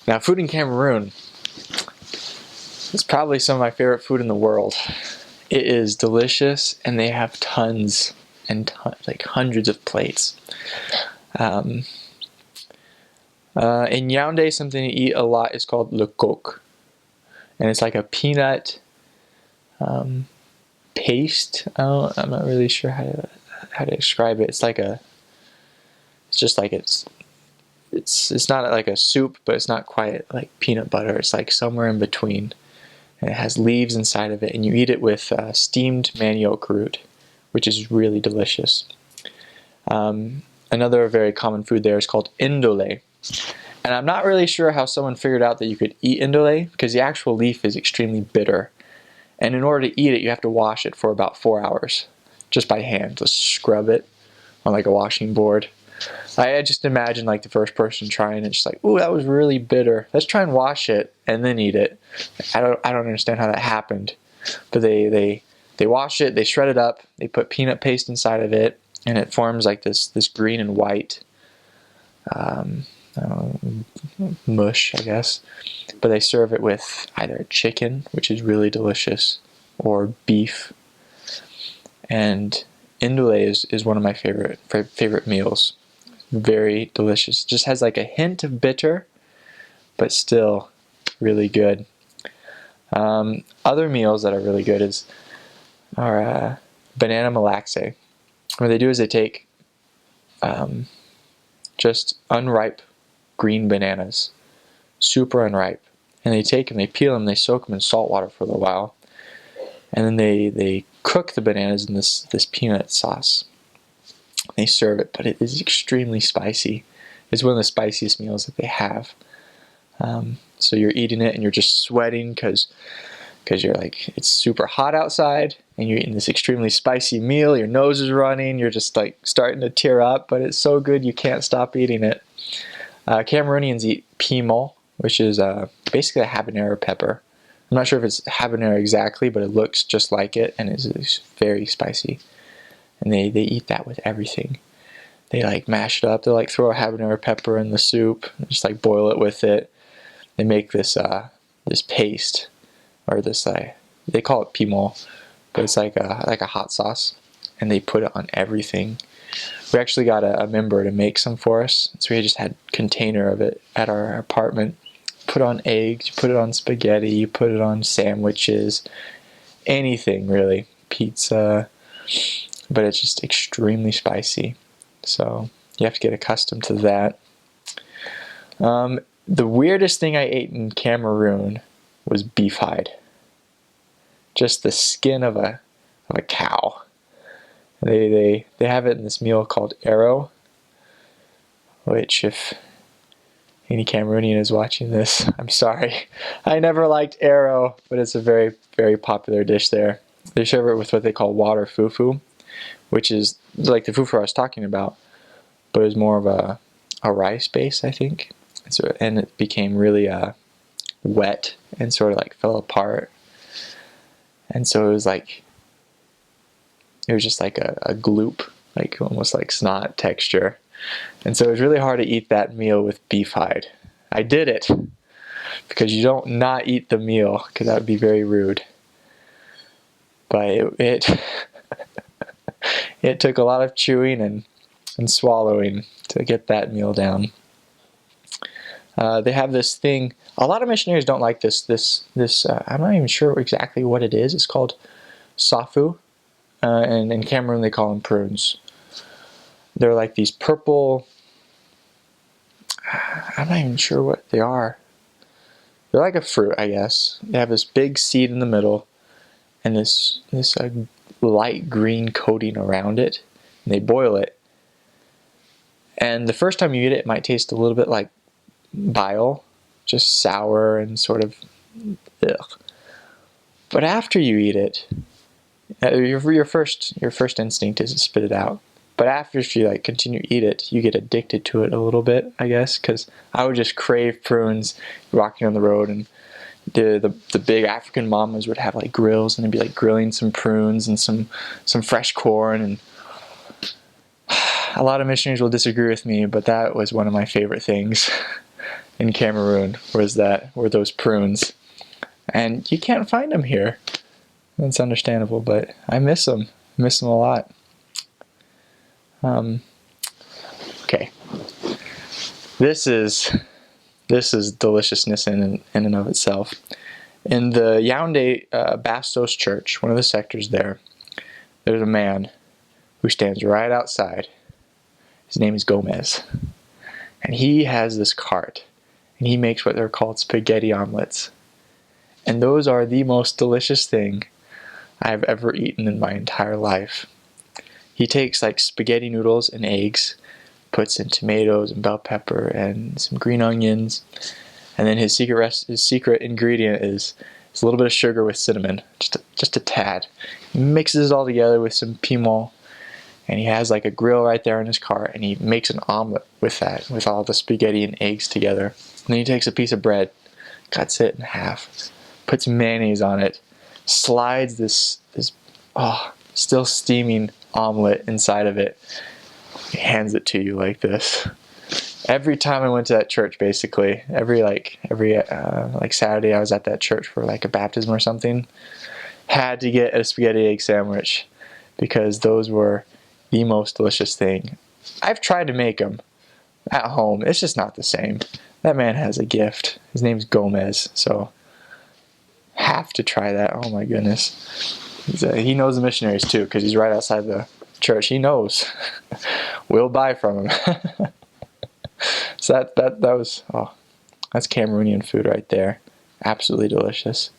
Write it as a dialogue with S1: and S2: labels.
S1: Now, food in Cameroon is probably some of my favorite food in the world. It is delicious, and they have tons and like hundreds of plates. In Yaoundé, something to eat a lot is called le coq, and it's like a peanut paste. I'm not really sure how to describe it. It's just like it's not like a soup, but it's not quite like peanut butter. It's like somewhere in between, and it has leaves inside of it, and you eat it with steamed manioc root, which is really delicious. Another very common food there is called indole. And I'm not really sure how someone figured out that you could eat indole, because the actual leaf is extremely bitter. And in order to eat it, you have to wash it for about 4 hours, just by hand. Just scrub it on like a washing board. I just imagine like the first person trying it, just like, ooh, that was really bitter. Let's try and wash it and then eat it. I don't understand how that happened. But they wash it, they shred it up, they put peanut paste inside of it, and it forms like this green and white mush, I guess. But they serve it with either chicken, which is really delicious, or beef. And indole is one of my favorite meals. Very delicious. Just has like a hint of bitter, but still really good. Other meals that are really good are banana malaxe. What they do is they take just unripe green bananas, super unripe, and they take them, they peel them, they soak them in salt water for a little while, and then they cook the bananas in this peanut sauce. They serve it, but it is extremely spicy. It's one of the spiciest meals that they have. So you're eating it and you're just sweating because you're like, it's super hot outside and you're eating this extremely spicy meal. Your nose is running. You're just like starting to tear up, but it's so good you can't stop eating it. Cameroonians eat piment, which is basically a habanero pepper. I'm not sure if it's habanero exactly, but it looks just like it, and it's very spicy. And they eat that with everything. They like mash it up. They like throw a habanero pepper in the soup, just like boil it with it. They make this paste, or this they call it piment, but it's like a hot sauce, and they put it on everything. We actually got a member to make some for us, so we just had a container of it at our apartment. Put on eggs, you put it on spaghetti, you put it on sandwiches, anything really, pizza, but it's just extremely spicy. So you have to get accustomed to that. The weirdest thing I ate in Cameroon was beef hide. Just the skin of a cow. They have it in this meal called arrow, which if any Cameroonian is watching this, I'm sorry. I never liked arrow, but it's a very, very popular dish there. They serve it with what they call water fufu, which is like the fufu I was talking about, but it's more of a rice base, I think. And it became really wet and sort of like fell apart. And so it was just like a gloop, like almost like snot texture. And so it was really hard to eat that meal with beef hide. I did it because you don't not eat the meal, because that would be very rude. But it it took a lot of chewing and swallowing to get that meal down. They have this thing. A lot of missionaries don't like this. I'm not even sure exactly what it is. It's called safu, and in Cameroon they call them prunes. They're like these purple. I'm not even sure what they are. They're like a fruit, I guess. They have this big seed in the middle, and this light green coating around it. And they boil it. And the first time you eat it, it might taste a little bit like bile, just sour and sort of ugh. But after you eat it, your first instinct is to spit it out. But after you like continue to eat it, you get addicted to it a little bit, I guess, because I would just crave prunes walking on the road, and the big African mamas would have like grills, and they'd be like grilling some prunes and some fresh corn, and a lot of missionaries will disagree with me, but that was one of my favorite things. in Cameroon were those prunes. And you can't find them here. That's understandable, but I miss them. Miss them a lot. Okay. This is deliciousness in and of itself. In the Yaoundé Bastos Church, one of the sectors there, there's a man who stands right outside. His name is Gomez. And he has this cart, and he makes what they're called spaghetti omelets. And those are the most delicious thing I've ever eaten in my entire life. He takes like spaghetti noodles and eggs, puts in tomatoes and bell pepper and some green onions, and then his secret ingredient is a little bit of sugar with cinnamon, just a tad. He mixes it all together with some piment, and he has like a grill right there in his cart, and he makes an omelet with that, with all the spaghetti and eggs together. And then he takes a piece of bread, cuts it in half, puts mayonnaise on it, slides this still steaming omelet inside of it. He hands it to you like this. Every time I went to that church, basically, every Saturday I was at that church for like a baptism or something, had to get a spaghetti egg sandwich because those were the most delicious thing. I've tried to make them at home. It's just not the same. That man has a gift. His name's Gomez, so have to try that. Oh my goodness. He knows the missionaries too because he's right outside the church. He knows. We'll buy from him. So that's Cameroonian food right there. Absolutely delicious.